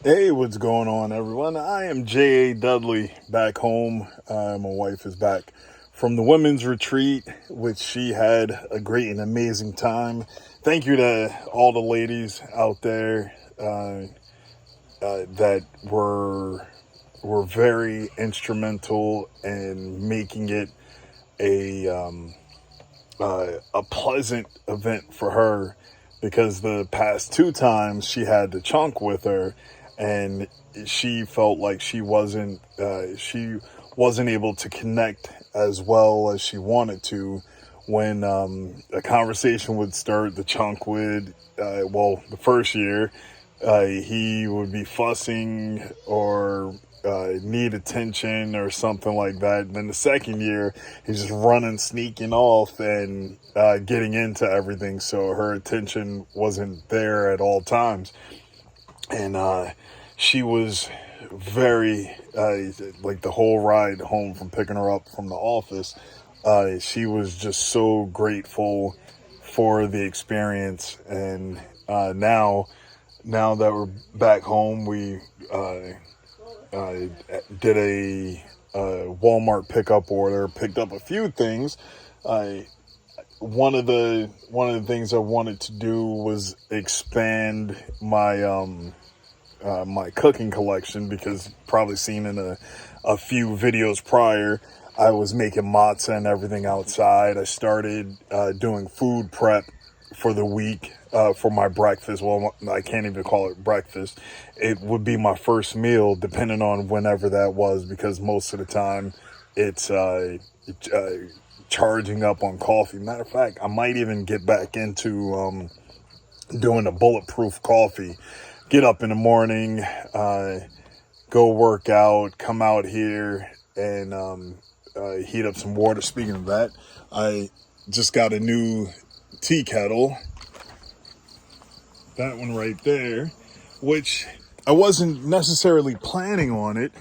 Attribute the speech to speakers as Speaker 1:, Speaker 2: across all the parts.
Speaker 1: Hey, what's going on, everyone? I am J.A. Dudley back home. My wife is back from the women's retreat, which she had a great and amazing time. Thank you to all the ladies out there that were very instrumental in making it a a pleasant event for her, because the past two times she had the chunk with her, and she felt like she wasn't able to connect as well as she wanted to. When a conversation would start, the chunk would the first year he would be fussing or need attention or something like that. And then the second year, he's just running, sneaking off, and getting into everything. So her attention wasn't there at all times. And she was very, like the whole ride home from picking her up from the office, she was just so grateful for the experience. And now that we're back home, we uh, did a Walmart pickup order, picked up a few things. I one of the things I wanted to do was expand my cooking collection, because probably seen in a few videos prior, I was making matzah and everything outside. I started doing food prep for the week for my breakfast. Well, I can't even call it breakfast. It would be my first meal, depending on whenever that was, because most of the time it's charging up on coffee. Matter of fact, I might even get back into doing a bulletproof coffee. Get up in the morning, go work out, come out here, and heat up some water. Speaking of that, I just got a new tea kettle, that one right there, which I wasn't necessarily planning on it.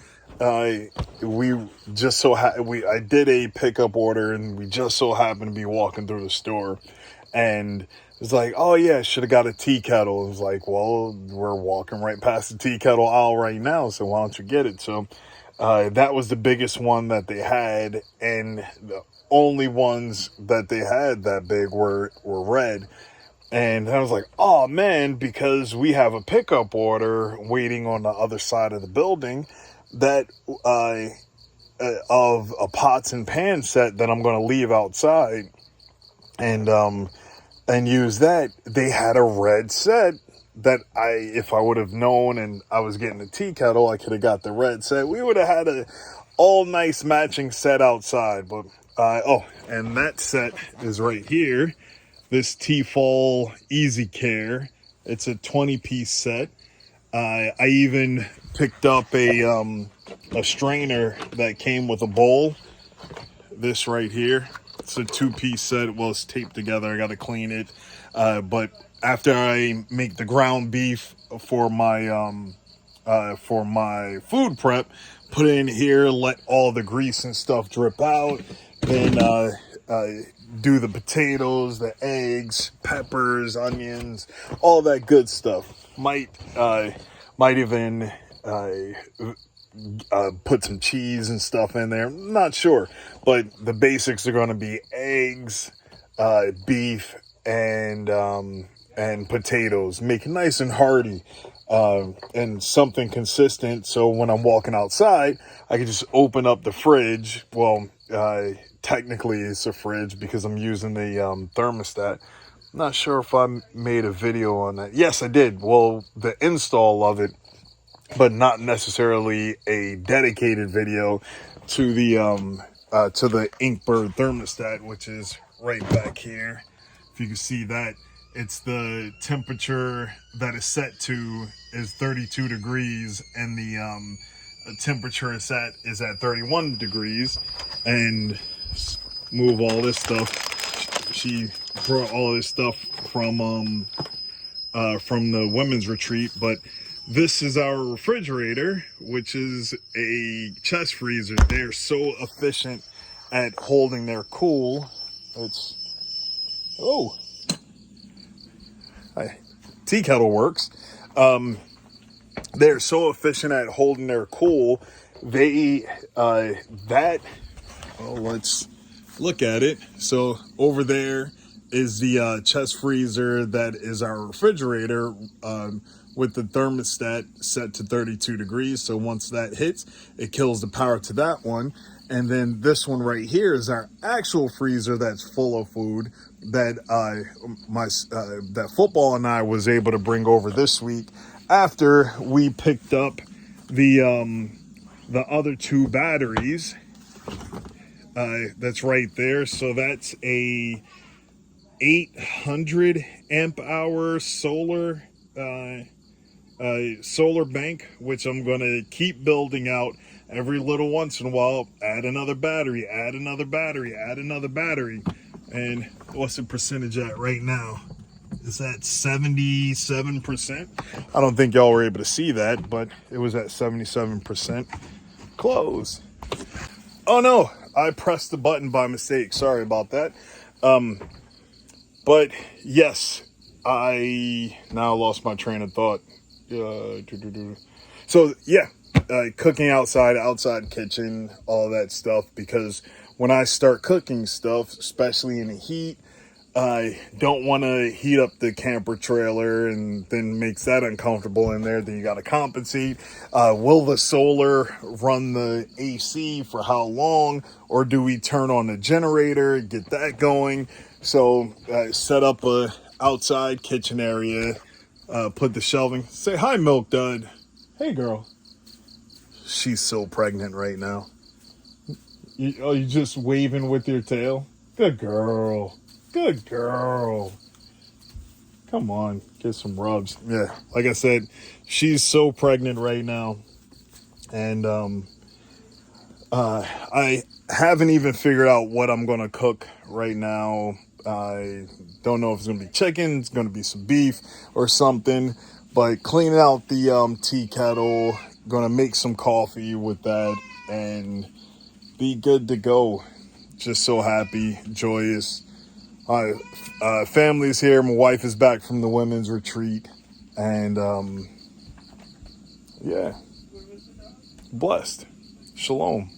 Speaker 1: We just so we I did a pickup order, and we just so happened to be walking through the store, and it's like, oh yeah, should have got a tea kettle. It was like, well, we're walking right past the tea kettle aisle right now, so why don't you get it? So that was the biggest one that they had, and the only ones that they had that big were red. And I was like, oh man, because we have a pickup order waiting on the other side of the building, that of a pots and pan set that I'm going to leave outside, and use that. They had a red set that if I would have known and I was getting a tea kettle, I could have got the red set. We would have had a all nice matching set outside. But and that set is right here. This Tefal Easy Care. It's a 20-piece set. I even picked up a strainer that came with a bowl. This right here. It's a two-piece set. Well, it's taped together. I got to clean it. But after I make the ground beef for my food prep, put it in here, let all the grease and stuff drip out. Then do the potatoes, the eggs, peppers, onions, all that good stuff. Might even put some cheese and stuff in there. Not sure, but the basics are going to be eggs, beef, and potatoes. Make it nice and hearty, and something consistent. So when I'm walking outside, I can just open up the fridge. Well, technically it's a fridge because I'm using the thermostat. Not sure if I made a video on that. Yes, I did. Well, the install of it, but not necessarily a dedicated video to the Inkbird thermostat, which is right back here. If you can see that, it's the temperature that is set to is 32 degrees, and the temperature is at 31 degrees. And move all this stuff. She brought all this stuff from the women's retreat, but this is our refrigerator, which is a chest freezer. They're so efficient at holding their cool. It's oh, tea kettle works. they're so efficient at holding their cool. They let's look at it. So over there is the chest freezer that is our refrigerator, with the thermostat set to 32 degrees. So once that hits, it kills the power to that one. And then this one right here is our actual freezer that's full of food that that football and I was able to bring over this week after we picked up the other two batteries. That's right there. So that's a 800 amp hour solar solar bank, which I'm going to keep building out every little once in a while. Add another battery, add another battery, add another battery. And what's the percentage at right now? Is that 77%? I don't think y'all were able to see that, but it was at 77%. Close. Oh no, I pressed the button by mistake. Sorry about that. But yes, I now lost my train of thought. So yeah, cooking outside kitchen, all that stuff, because when I start cooking stuff, especially in the heat, I don't want to heat up the camper trailer and then makes that uncomfortable in there. Then you got to compensate. Will the solar run the AC for how long? Or do we turn on the generator, get that going? So set up a outside kitchen area, put the shelving. Say hi, Milk Dud. Hey, girl. She's so pregnant right now. You just waving with your tail? Good girl. Good girl. Come on, get some rubs. Yeah, like I said, she's so pregnant right now. And I haven't even figured out what I'm going to cook right now. I don't know if it's going to be chicken, it's going to be some beef or something. But cleaning out the tea kettle, going to make some coffee with that and be good to go. Just so happy, joyous. Family's here. My wife is back from the women's retreat. And, yeah. Blessed. Shalom.